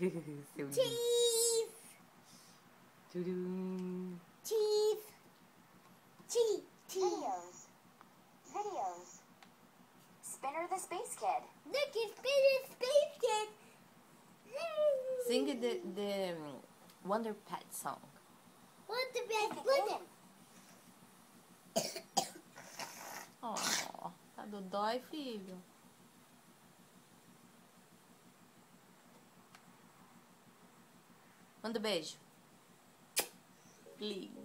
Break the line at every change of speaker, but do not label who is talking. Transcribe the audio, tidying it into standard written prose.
Seu
Cheese.
Tchurum.
Cheese. Cheese.
Videos. Videos. Spinner the Space Kid.
Look, it's been a space kid.
Sing the Wonder Pet song.
What the best? Look.
Oh, tá dodói, filho. Manda um beijo. Lindo.